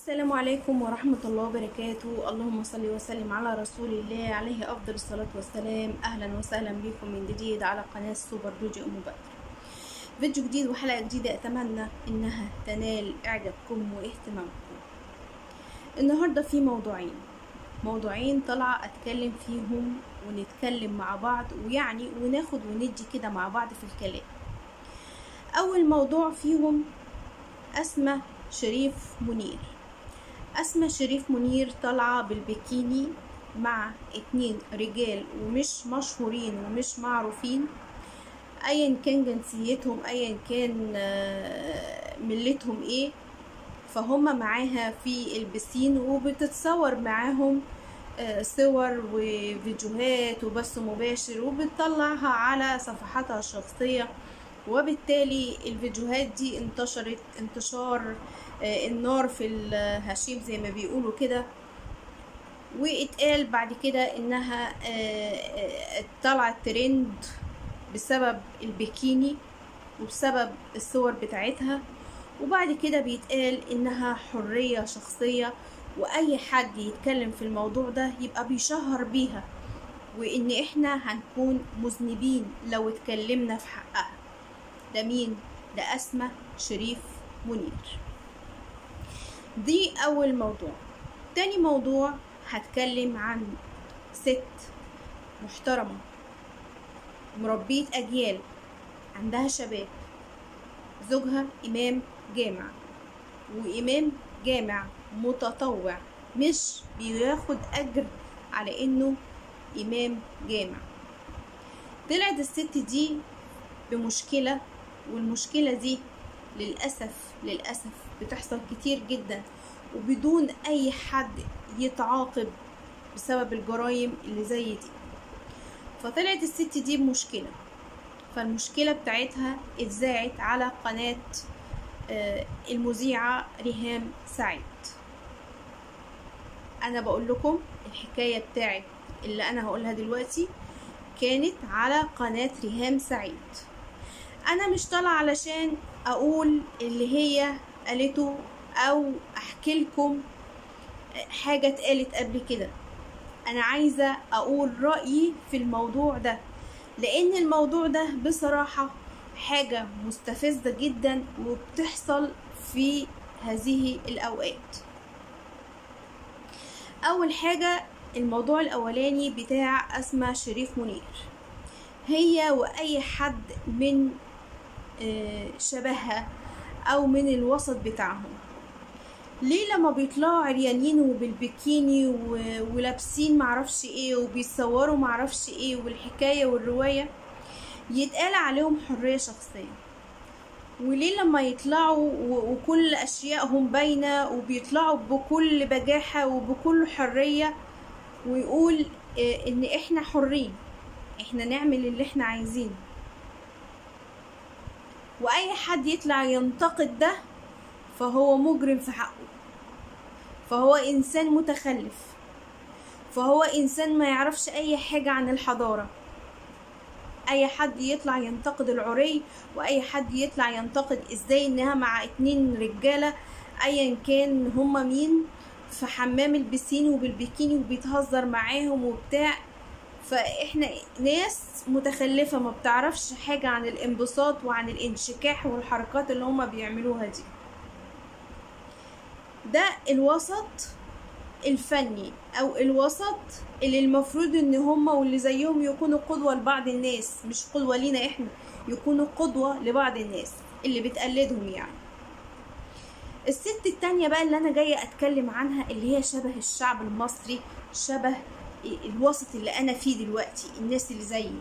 السلام عليكم ورحمة الله وبركاته. اللهم صل وسلم على رسول الله عليه أفضل الصلاة والسلام. أهلا وسهلا بكم من جديد على قناة سوبر دوجي أم بدر. فيديو جديد وحلقة جديدة أتمنى إنها تنال إعجابكم واهتمامكم. النهاردة في موضوعين طلع أتكلم فيهم ونتكلم مع بعض وناخد وندي كده مع بعض في الكلام. أول موضوع فيهم أسماء شريف منير طالعة بالبيكيني مع 2 رجال ومش مشهورين ومش معروفين، ايا كان جنسيتهم ايا كان ملتهم ايه، فهم معاها في البسين وبتتصور معاهم صور وفيديوهات وبث مباشر وبتطلعها على صفحاتها الشخصية، وبالتالي الفيديوهات دي انتشرت انتشار النار في الهشيم زي ما بيقولوا كده، واتقال بعد كده انها طلعت ترند بسبب البيكيني وبسبب الصور بتاعتها، وبعد كده بيتقال انها حرية شخصية واي حد يتكلم في الموضوع ده يبقى بيشهر بيها، وان احنا هنكون مذنبين لو اتكلمنا في حقها. ده مين؟ ده أسماء شريف منير. دي أول موضوع. تاني موضوع هتكلم عن ست محترمة مربية أجيال، عندها شباب، زوجها إمام جامع، وإمام جامع متطوع مش بياخد أجر على إنه إمام جامع. طلعت الست دي بمشكلة، والمشكلة دي للأسف بتحصل كتير جدا وبدون أي حد يتعاقب بسبب الجرائم اللي زي دي. فطلعت الست دي بمشكلة، فالمشكلة بتاعتها اتذاعت على قناة المذيعة ريهام سعيد. أنا بقول لكم الحكاية بتاعت اللي أنا هقولها دلوقتي كانت على قناة ريهام سعيد. انا مش طالعه علشان اقول اللي هي قالته او احكي لكم حاجه اتقالت قبل كده، انا عايزه اقول رايي في الموضوع ده، لان الموضوع ده بصراحه حاجه مستفزه جدا وبتحصل في هذه الاوقات. اول حاجه الموضوع الاولاني بتاع أسماء شريف منير، هي واي حد من شبهها او من الوسط بتاعهم، ليه لما بيطلعوا عريانين وبالبيكيني ولابسين معرفش ايه وبيصوروا معرفش ايه والحكاية والرواية يتقال عليهم حرية شخصية؟ وليه لما يطلعوا وكل اشيائهم باينة وبيطلعوا بكل بجاحة وبكل حرية ويقول ان احنا حرين، احنا نعمل اللي احنا عايزينه، واي حد يطلع ينتقد ده فهو مجرم في حقه، فهو انسان متخلف، فهو انسان ما يعرفش اي حاجة عن الحضارة. اي حد يطلع ينتقد العري، واي حد يطلع ينتقد ازاي انها مع 2 رجالة ايا كان هما مين في حمام البسين وبالبيكيني وبيتهزر معاهم وبتاع، فاحنا ناس متخلفة ما بتعرفش حاجة عن الانبساط وعن الانشكاح والحركات اللي هما بيعملوها دي. ده الوسط الفني او الوسط اللي المفروض ان هما واللي زيهم يكونوا قدوة لبعض الناس، مش قدوة لينا احنا، يكونوا قدوة لبعض الناس اللي بتقلدهم يعني. الست التانية بقى اللي انا جاية اتكلم عنها اللي هي شبه الشعب المصري، شبه الوسط اللي انا فيه دلوقتي، الناس اللي زيي.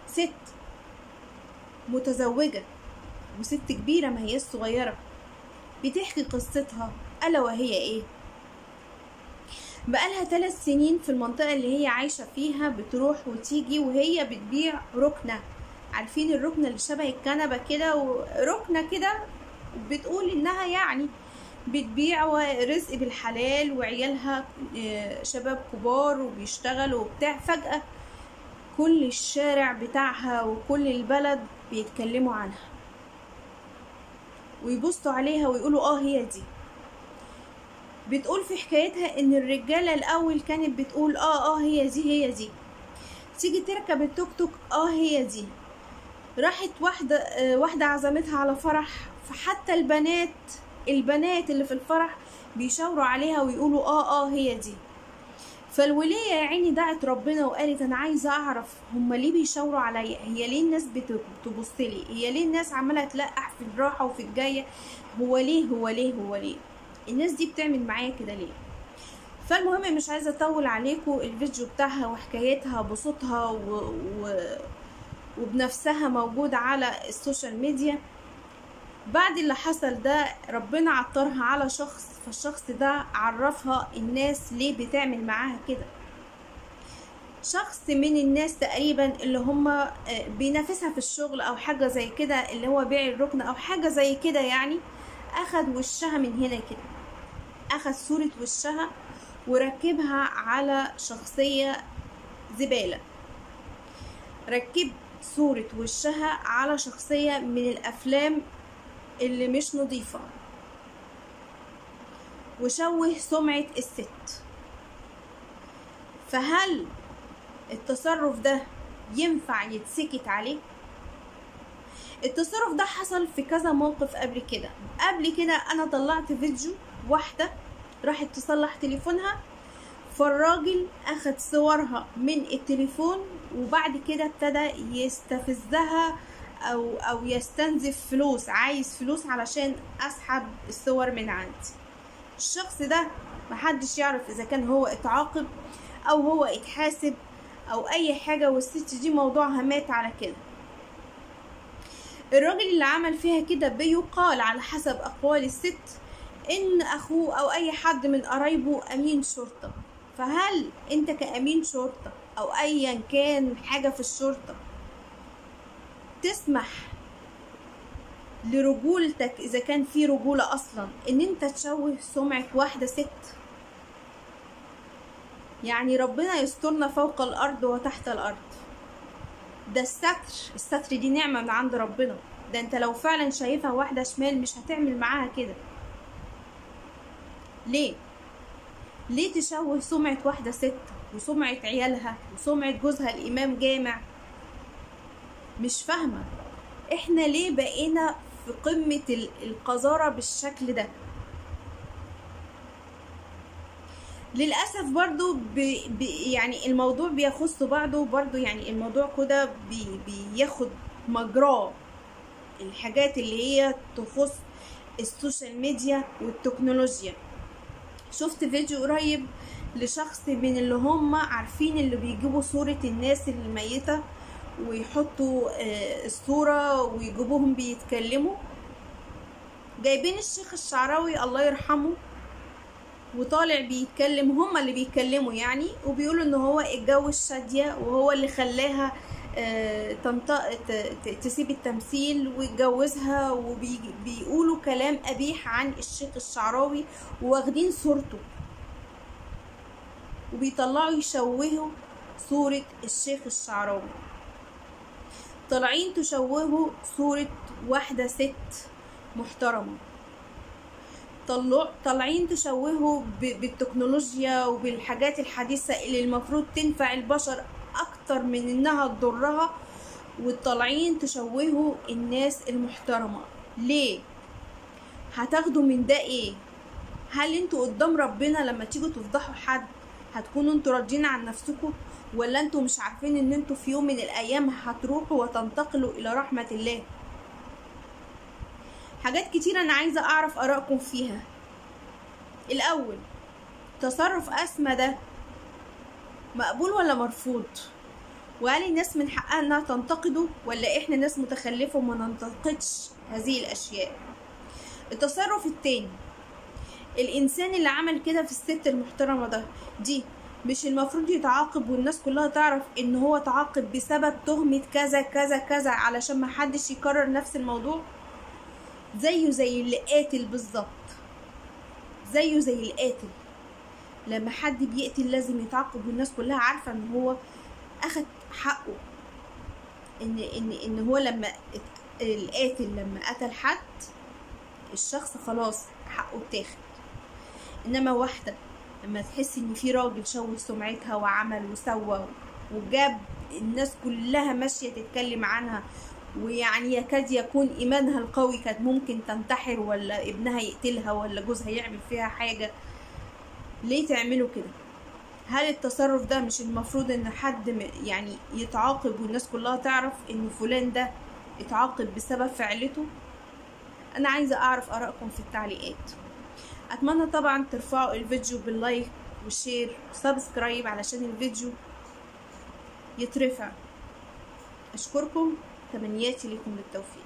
ست متزوجة وست كبيرة، ما هي صغيرة، بتحكي قصتها الا وهي ايه؟ بقالها 3 سنين في المنطقة اللي هي عايشة فيها بتروح وتيجي وهي بتبيع ركنة. عارفين الركنة اللي شبه الكنبة كده، وركنة كده بتقول انها يعني بتبيع ورزق بالحلال، وعيالها شباب كبار وبيشتغلوا وبتاع. فجأة كل الشارع بتاعها وكل البلد بيتكلموا عنها ويبصوا عليها ويقولوا هي دي. بتقول في حكايتها ان الرجالة الاول كانت بتقول هي دي هي دي، تيجي تركب التوك توك هي دي. راحت واحدة عزمتها على فرح، فحتى البنات اللي في الفرح بيشاوروا عليها ويقولوا هي دي. فالولية يا عيني دعت ربنا وقالت انا عايزة اعرف هما ليه بيشاوروا عليا، هي ليه الناس بتبصلي، هي ليه الناس عمالة تلقح في الراحة وفي الجاية، هو ليه الناس دي بتعمل معايا كده ليه؟ فالمهم مش عايزة اطول عليكم، الفيديو بتاعها وحكايتها بصوتها وبنفسها موجود على السوشيال ميديا. بعد اللي حصل ده ربنا عطرها على شخص، فالشخص ده عرفها الناس ليه بتعمل معاها كده. شخص من الناس تقريبا اللي هم بينافسها في الشغل او حاجة زي كده، اللي هو بيع الركن او حاجة زي كده يعني، اخد وشها من هنا كده، اخد صورة وشها وركبها على شخصية زبالة، ركب صورة وشها على شخصية من الافلام اللي مش نظيفة، وشوه سمعة الست. فهل التصرف ده ينفع يتسكت عليه؟ التصرف ده حصل في كذا موقف قبل كده انا طلعت فيديو واحدة راحت تصلح تليفونها، فالراجل اخد صورها من التليفون وبعد كده ابتدى يستفزها او يستنزف فلوس، عايز فلوس علشان اسحب الصور من عندي. الشخص ده محدش يعرف اذا كان هو اتعاقب او هو اتحاسب او اي حاجة، والست دي موضوعها مات على كده. الراجل اللي عمل فيها كده بيقال على حسب اقوال الست ان اخوه او اي حد من قرايبه امين شرطة. فهل انت كامين شرطة او ايا كان حاجة في الشرطة تسمح لرجولتك اذا كان في رجولة اصلا ان انت تشوه سمعة واحدة ست؟ يعني ربنا يسترنا فوق الارض وتحت الارض. ده الستر دي نعمة من عند ربنا. ده انت لو فعلا شايفها واحدة شمال مش هتعمل معاها كده. ليه تشوه سمعة واحدة ست وسمعة عيالها وسمعة جوزها الامام جامع؟ مش فاهمة احنا ليه بقينا في قمة القذارة بالشكل ده. للأسف برضو يعني الموضوع بيخص بعضه برضو، يعني الموضوع كده بياخد مجراه الحاجات اللي هي تخص السوشيال ميديا والتكنولوجيا. شفت فيديو قريب لشخص من اللي هم عارفين اللي بيجيبوا صورة الناس الميتة ويحطوا الصورة ويجيبوهم بيتكلموا، جايبين الشيخ الشعراوي الله يرحمه وطالع بيتكلم، هما اللي بيتكلموا يعني، وبيقولوا ان هو اتجوز شادية وهو اللي خلاها تسيب التمثيل ويتجوزها، وبيقولوا كلام قبيح عن الشيخ الشعراوي واخدين صورته وبيطلعوا يشوهوا صورة الشيخ الشعراوي. طالعين تشوهوا صورة واحدة ست محترمة، طالعين تشوهوا بالتكنولوجيا وبالحاجات الحديثة اللي المفروض تنفع البشر اكتر من انها تضرها، وطالعين تشوهوا الناس المحترمة. ليه؟ هتاخدوا من ده ايه؟ هل انتوا قدام ربنا لما تيجوا تفضحوا حد هتكونوا انتوا راضيين عن نفسكم، ولا انتوا مش عارفين ان انتوا في يوم من الايام هتروحوا وتنتقلوا الى رحمة الله؟ حاجات كتير انا عايزة اعرف ارائكم فيها. الاول، تصرف اسمى ده مقبول ولا مرفوض؟ وهل الناس من حقها انها تنتقده، ولا احنا ناس متخلفة وما ننتقدش هذه الاشياء؟ التصرف التاني، الانسان اللي عمل كده في الست المحترمة دي مش المفروض يتعاقب والناس كلها تعرف ان هو تعاقب بسبب تهمة كذا كذا كذا علشان ما حدش يكرر نفس الموضوع؟ زيه زي اللي قاتل بالظبط، زيه زي القاتل. لما حد بيقتل لازم يتعاقب والناس كلها عارفة ان هو اخد حقه، ان هو لما القاتل لما قتل حد الشخص خلاص حقه اتاخد. انما واحدة لما تحس ان في راجل شوه سمعتها وعمل وسوى وجاب الناس كلها ماشية تتكلم عنها، ويعني يكاد يكون ايمانها القوي كانت ممكن تنتحر ولا ابنها يقتلها ولا جوزها يعمل فيها حاجة، ليه تعملوا كده؟ هل التصرف ده مش المفروض ان حد يعني يتعاقب والناس كلها تعرف ان فلان ده اتعاقب بسبب فعلته؟ انا عايزة اعرف ارائكم في التعليقات. اتمنى طبعا ترفعوا الفيديو باللايك والشير وسبسكرايب علشان الفيديو يترفع. اشكركم، تمنياتي لكم بالتوفيق.